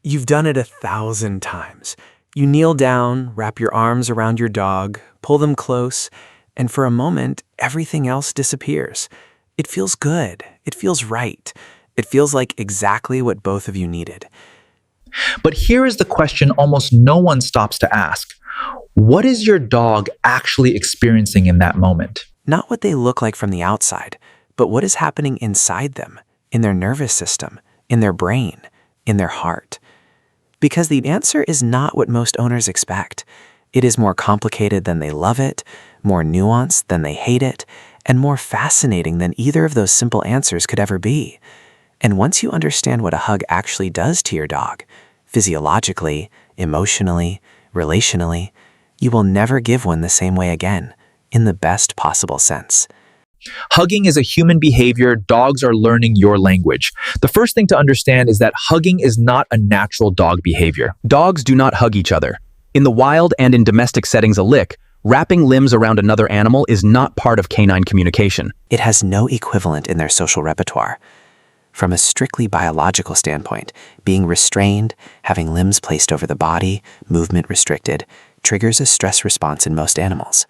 You've done it 1,000 times. You kneel down, wrap your arms around your dog, pull them close, and for a moment, everything else disappears. It feels good. It feels right. It feels like exactly what both of you needed. But here is the question almost no one stops to ask. What is your dog actually experiencing in that moment? Not what they look like from the outside, but what is happening inside them, in their nervous system, in their brain, in their heart. Because the answer is not what most owners expect. It is more complicated than they love it, more nuanced than they hate it, and more fascinating than either of those simple answers could ever be. And once you understand what a hug actually does to your dog, physiologically, emotionally, relationally, you will never give one the same way again, in the best possible sense. Hugging is a human behavior. Dogs are learning your language. The first thing to understand is that hugging is not a natural dog behavior. Dogs do not hug each other. In the wild and in domestic settings alike, wrapping limbs around another animal is not part of canine communication. It has no equivalent in their social repertoire. From a strictly biological standpoint, being restrained, having limbs placed over the body, movement restricted, triggers a stress response in most animals.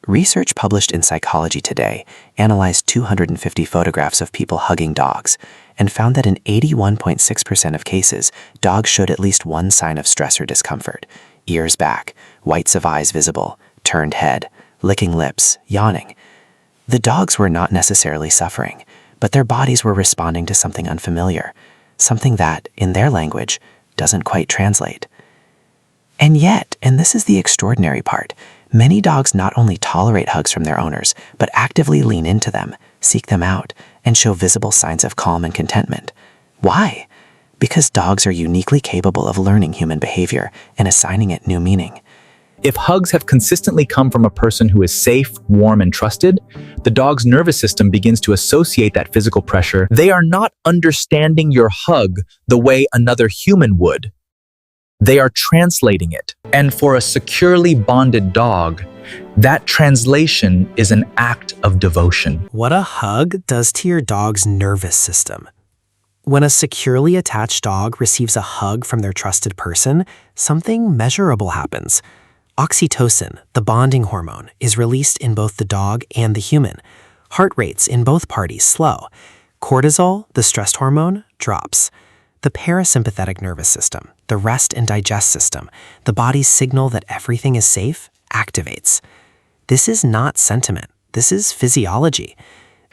Research published in Psychology Today analyzed 250 photographs of people hugging dogs and found that in 81.6% of cases, dogs showed at least one sign of stress or discomfort: ears back, whites of eyes visible, turned head, licking lips, yawning. The dogs were not necessarily suffering, but their bodies were responding to something unfamiliar, something that, in their language, doesn't quite translate. And yet, and this is the extraordinary part, many dogs not only tolerate hugs from their owners, but actively lean into them, seek them out, and show visible signs of calm and contentment. Why? Because dogs are uniquely capable of learning human behavior and assigning it new meaning. If hugs have consistently come from a person who is safe, warm, and trusted, the dog's nervous system begins to associate that physical pressure. They are not understanding your hug the way another human would. They are translating it. And for a securely bonded dog, that translation is an act of devotion. What a hug does to your dog's nervous system. When a securely attached dog receives a hug from their trusted person, something measurable happens. Oxytocin, the bonding hormone, is released in both the dog and the human. Heart rates in both parties slow. Cortisol, the stress hormone, drops. The parasympathetic nervous system, the rest and digest system, the body's signal that everything is safe, activates. This is not sentiment. This is physiology.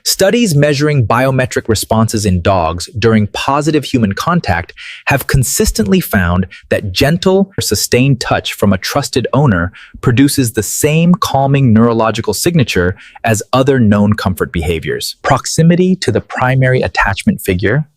Studies measuring biometric responses in dogs during positive human contact have consistently found that gentle, sustained touch from a trusted owner produces the same calming neurological signature as other known comfort behaviors. Proximity to the primary attachment figure,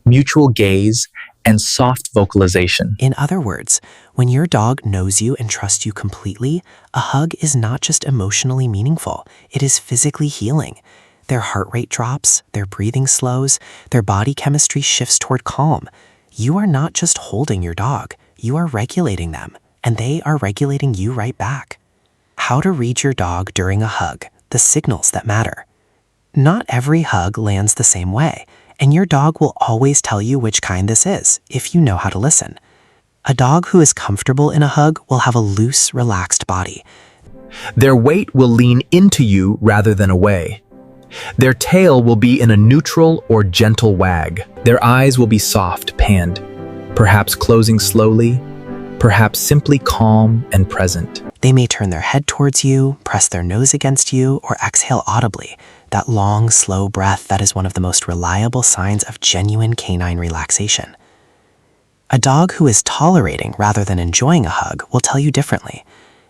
mutual gaze, and soft vocalization. In other words, when your dog knows you and trusts you completely, a hug is not just emotionally meaningful, it is physically healing. Their heart rate drops, their breathing slows, their body chemistry shifts toward calm. You are not just holding your dog, you are regulating them, and they are regulating you right back. How to read your dog during a hug, the signals that matter. Not every hug lands the same way, and your dog will always tell you which kind this is, if you know how to listen. A dog who is comfortable in a hug will have a loose, relaxed body. Their weight will lean into you rather than away. Their tail will be in a neutral or gentle wag. Their eyes will be soft, panned, perhaps closing slowly, perhaps simply calm and present. They may turn their head towards you, press their nose against you, or exhale audibly, that long, slow breath that is one of the most reliable signs of genuine canine relaxation. A dog who is tolerating rather than enjoying a hug will tell you differently.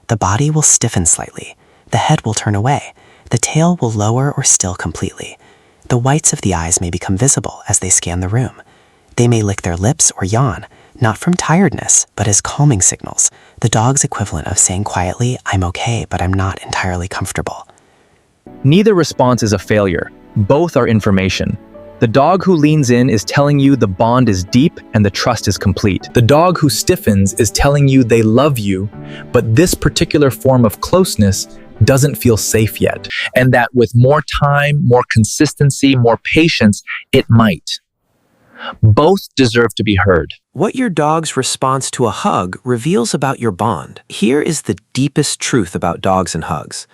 The body will stiffen slightly, the head will turn away, the tail will lower or still completely. The whites of the eyes may become visible as they scan the room. They may lick their lips or yawn, not from tiredness, but as calming signals, the dog's equivalent of saying quietly, "I'm okay, but I'm not entirely comfortable." Neither response is a failure. Both are information. The dog who leans in is telling you the bond is deep and the trust is complete. The dog who stiffens is telling you they love you, but this particular form of closeness doesn't feel safe yet, and that with more time, more consistency, more patience, it might. Both deserve to be heard. What your dog's response to a hug reveals about your bond. Here is the deepest truth about dogs and hugs.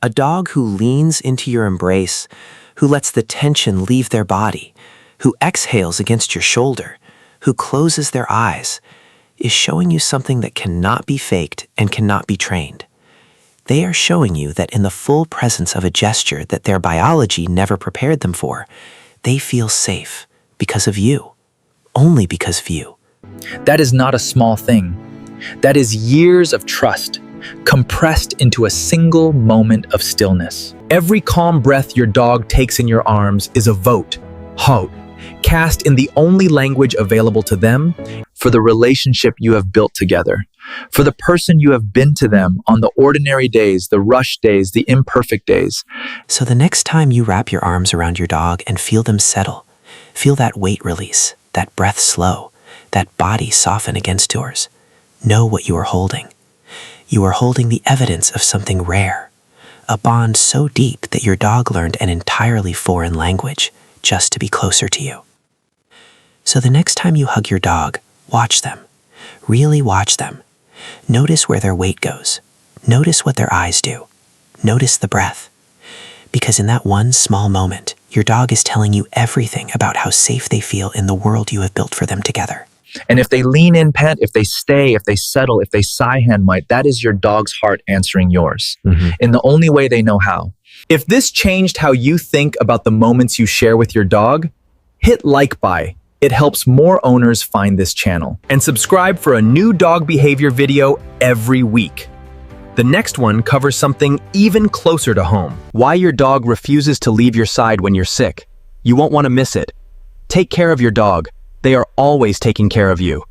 A dog who leans into your embrace, who lets the tension leave their body, who exhales against your shoulder, who closes their eyes, is showing you something that cannot be faked and cannot be trained. They are showing you that in the full presence of a gesture that their biology never prepared them for, they feel safe because of you, only because of you. That is not a small thing. That is years of trust, compressed into a single moment of stillness. Every calm breath your dog takes in your arms is a vote, hope, cast in the only language available to them for the relationship you have built together, for the person you have been to them on the ordinary days, the rush days, the imperfect days. So the next time you wrap your arms around your dog and feel them settle, feel that weight release, that breath slow, that body soften against yours, know what you are holding. You are holding the evidence of something rare, a bond so deep that your dog learned an entirely foreign language just to be closer to you. So the next time you hug your dog, watch them. Really watch them. Notice where their weight goes. Notice what their eyes do. Notice the breath. Because in that one small moment, your dog is telling you everything about how safe they feel in the world you have built for them together. And if they lean in, pant, if they stay, if they settle, if they sigh, hand might, that is your dog's heart answering yours in the only way they know how. If this changed how you think about the moments you share with your dog, hit like by. It helps more owners find this channel. And subscribe for a new dog behavior video every week. The next one covers something even closer to home. Why your dog refuses to leave your side when you're sick. You won't want to miss it. Take care of your dog. They are always taking care of you.